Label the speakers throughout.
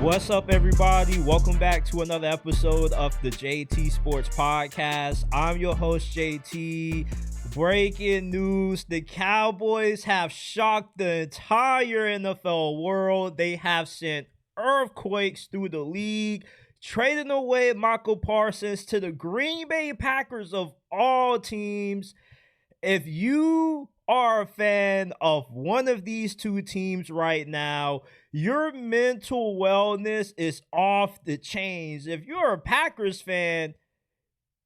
Speaker 1: What's up, everybody? Welcome back to another episode of the JT Sports Podcast. I'm your host, JT. Breaking news, the Cowboys have shocked the entire NFL world. They have sent earthquakes through the league, trading away Micah Parsons to the Green Bay Packers of all teams. If you are a fan of one of these two teams right now, your mental wellness is off the chains. If you're a Packers fan,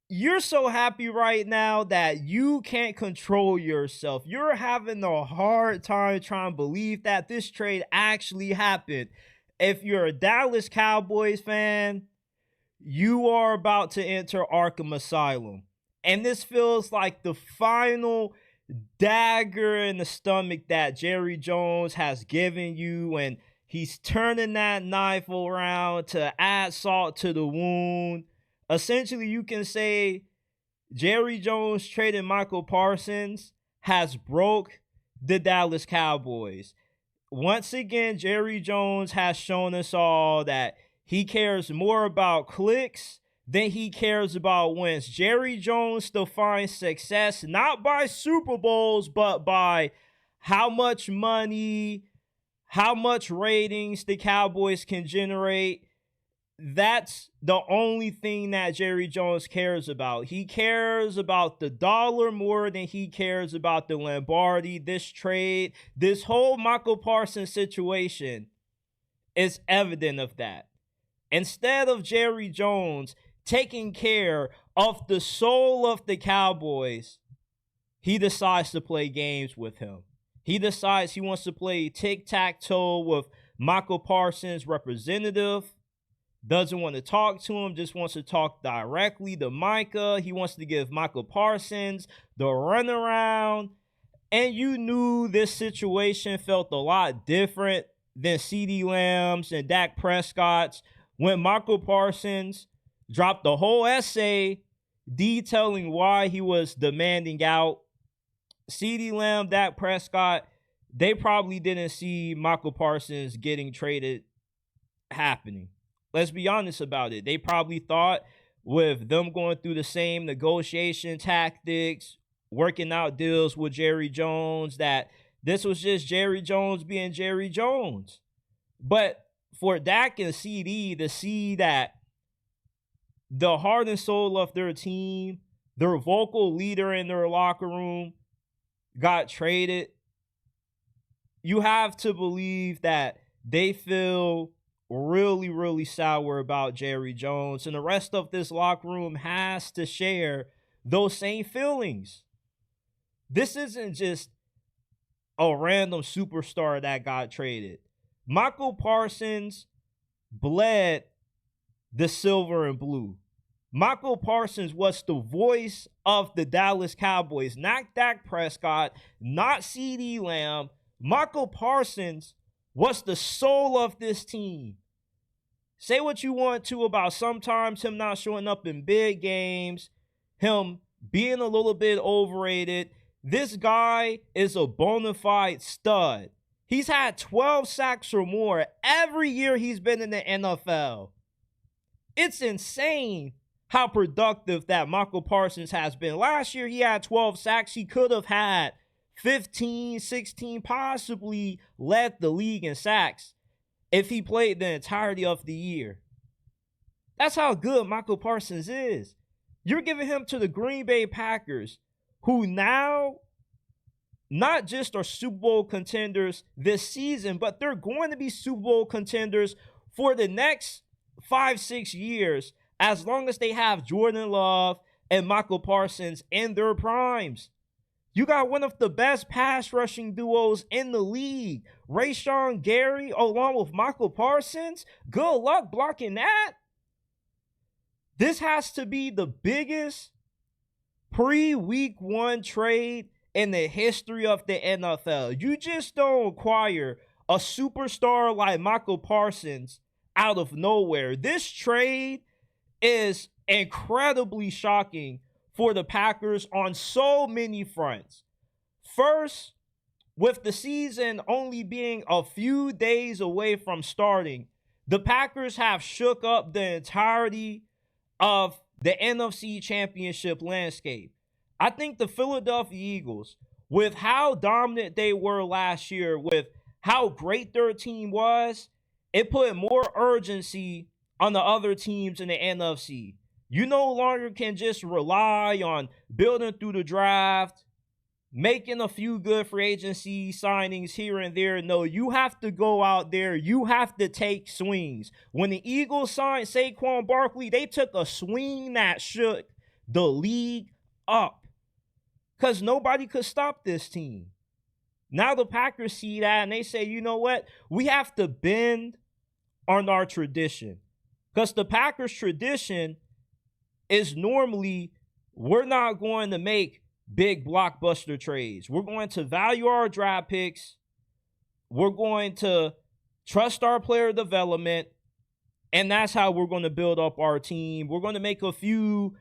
Speaker 1: you're so happy right now that you can't control yourself. You're having a hard time trying to believe that this trade actually happened. If you're a Dallas Cowboys fan, you are about to enter Arkham Asylum. And this feels like the final dagger in the stomach that Jerry Jones has given you, and he's turning that knife around to add salt to the wound. Essentially, you can say Jerry Jones trading Micah Parsons has broke the Dallas Cowboys. Once again, Jerry Jones has shown us all that he cares more about clicks than he cares about wins. Jerry Jones defines success not by Super Bowls, but by how much money, how much ratings the Cowboys can generate. That's the only thing that Jerry Jones cares about. He cares about the dollar more than he cares about the Lombardi. This trade, this whole Micah Parsons situation is evident of that. Instead of Jerry Jones taking care of the soul of the Cowboys, he decides to play games with him. He decides he wants to play tic-tac-toe with Micah Parsons' representative. Doesn't want to talk to him, just wants to talk directly to Micah. He wants to give Micah Parsons the runaround. And you knew this situation felt a lot different than CeeDee Lamb's and Dak Prescott's when Micah Parsons dropped the whole essay detailing why he was demanding out. CeeDee Lamb, Dak Prescott, they probably didn't see Micah Parsons getting traded happening. Let's be honest about it. They probably thought with them going through the same negotiation tactics, working out deals with Jerry Jones, that this was just Jerry Jones being Jerry Jones. But for Dak and CeeDee to see that the heart and soul of their team, their vocal leader in their locker room, got traded, you have to believe that they feel really, really sour about Jerry Jones. And the rest of this locker room has to share those same feelings. This isn't just a random superstar that got traded. Micah Parsons bled the silver and blue. Micah Parsons was the voice of the Dallas Cowboys, not Dak Prescott, not CeeDee Lamb. Micah Parsons was the soul of this team. Say what you want to about sometimes him not showing up in big games, him being a little bit overrated. This guy is a bona fide stud. He's had 12 sacks or more every year he's been in the NFL. It's insane how productive that Micah Parsons has been. Last year, he had 12 sacks. He could have had 15, 16, possibly led the league in sacks if he played the entirety of the year. That's how good Micah Parsons is. You're giving him to the Green Bay Packers, who now not just are Super Bowl contenders this season, but they're going to be Super Bowl contenders for the next 5-6 years, as long as they have Jordan Love and Micah Parsons in their primes. You got one of the best pass rushing duos in the league. Rashan Gary along with Micah Parsons. Good luck blocking that. This has to be the biggest pre-week 1 trade in the history of the NFL. You just don't acquire a superstar like Micah Parsons out of nowhere. This trade is incredibly shocking for the Packers on so many fronts. First, with the season only being a few days away from starting, The Packers have shook up the entirety of the NFC Championship landscape. I think the Philadelphia Eagles, with how dominant they were last year, with how great their team was, it put more urgency on the other teams in the NFC. You no longer can just rely on building through the draft, making a few good free agency signings here and there. No, you have to go out there. You have to take swings. When the Eagles signed Saquon Barkley, they took a swing that shook the league up because nobody could stop this team. Now the Packers see that and they say, you know what? We have to bend on our tradition, because the Packers' tradition is normally we're not going to make big blockbuster trades. We're going to value our draft picks. We're going to trust our player development. And that's how we're going to build up our team. We're going to make a few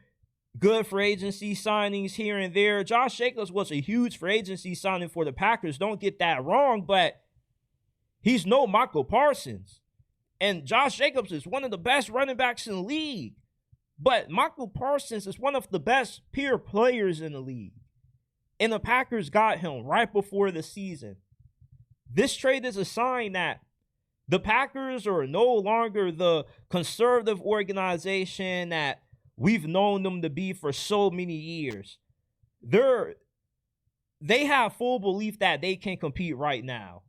Speaker 1: good free agency signings here and there. Josh Jacobs was a huge free agency signing for the Packers. Don't get that wrong, but he's no Micah Parsons. And Josh Jacobs is one of the best running backs in the league. But Micah Parsons is one of the best pure players in the league. And the Packers got him right before the season. This trade is a sign that the Packers are no longer the conservative organization that we've known them to be for so many years. They have full belief that they can compete right now.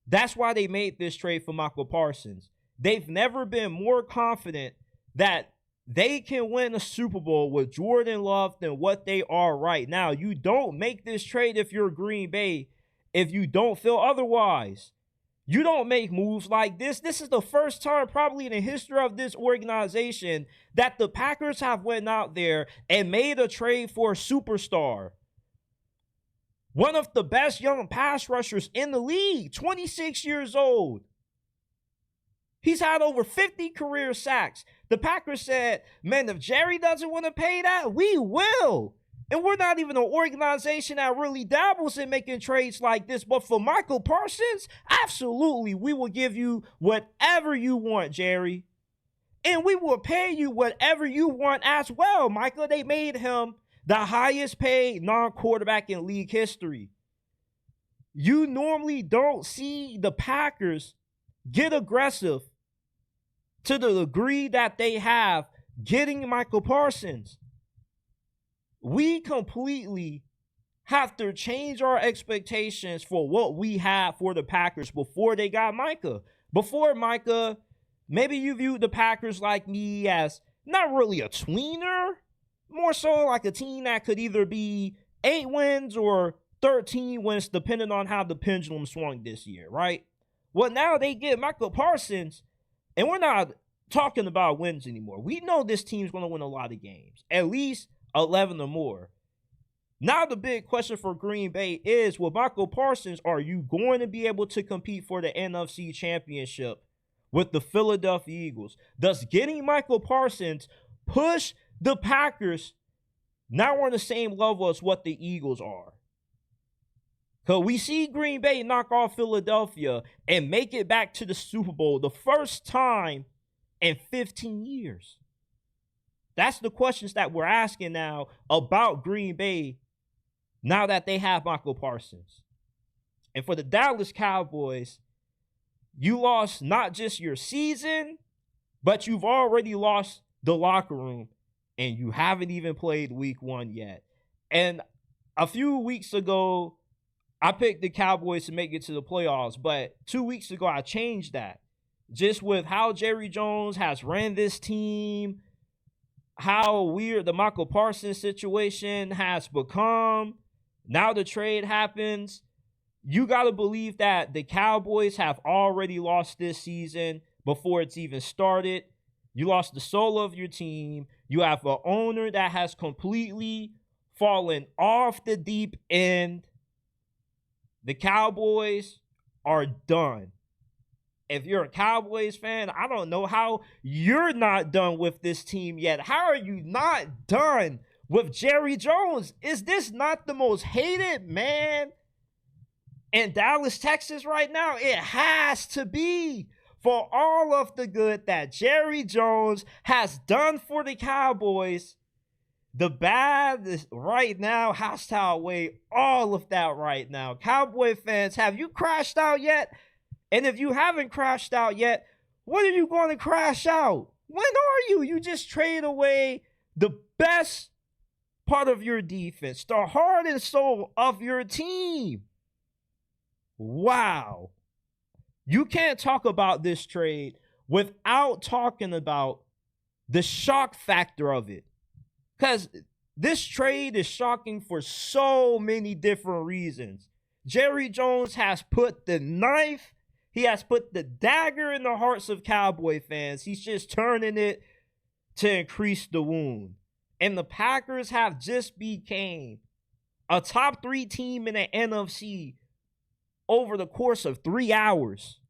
Speaker 1: That's why they made this trade for Micah Parsons. They've never been more confident that they can win a Super Bowl with Jordan Love than what they are right now. You don't make this trade if you're Green Bay if you don't feel otherwise. You don't make moves like this. This is the first time probably in the history of this organization that the Packers have went out there and made a trade for a superstar. One of the best young pass rushers in the league, 26 years old. He's had over 50 career sacks. The Packers said, man, if Jerry doesn't want to pay that, we will. And we're not even an organization that really dabbles in making trades like this. But for Micah Parsons, absolutely, we will give you whatever you want, Jerry. And we will pay you whatever you want as well, Micah. They made him the highest paid non-quarterback in league history. You normally don't see the Packers get aggressive to the degree that they have getting Micah Parsons. We completely have to change our expectations for what we had for the Packers before they got Micah. Before Micah, maybe you viewed the Packers like me as not really a tweener, more so like a team that could either be 8 wins or 13 wins, depending on how the pendulum swung this year, right? Well, now they get Micah Parsons, and we're not talking about wins anymore. We know this team's going to win a lot of games, at least 11 or more. Now the big question for Green Bay is, with Micah Parsons, are you going to be able to compete for the NFC Championship with the Philadelphia Eagles? Does getting Micah Parsons push the Packers now on the same level as what the Eagles are? Because we see Green Bay knock off Philadelphia and make it back to the Super Bowl the first time in 15 years. That's the questions that we're asking now about Green Bay now that they have Micah Parsons. And for the Dallas Cowboys, you lost not just your season, but you've already lost the locker room, and you haven't even played week 1 yet. And a few weeks ago, I picked the Cowboys to make it to the playoffs, but 2 weeks ago, I changed that. Just with how Jerry Jones has ran this team, how weird the Micah Parsons situation has become. Now the trade happens. You got to believe that the Cowboys have already lost this season before it's even started. You lost the soul of your team. You have an owner that has completely fallen off the deep end. The Cowboys are done. If you're a Cowboys fan, I don't know how you're not done with this team yet. How are you not done with Jerry Jones? Is this not the most hated man in Dallas, Texas right now? It has to be. for all of the good that Jerry Jones has done for the Cowboys, the bad is right now has to outweigh all of that right now. Cowboy fans, have you crashed out yet? And if you haven't crashed out yet, when are you going to crash out? When are you? You just trade away the best part of your defense, the heart and soul of your team. Wow. You can't talk about this trade without talking about the shock factor of it. Because this trade is shocking for so many different reasons. Jerry Jones has put the knife, he has put the dagger in the hearts of Cowboy fans. He's just turning it to increase the wound. And the Packers have just became a top 3 team in the NFC over the course of 3 hours.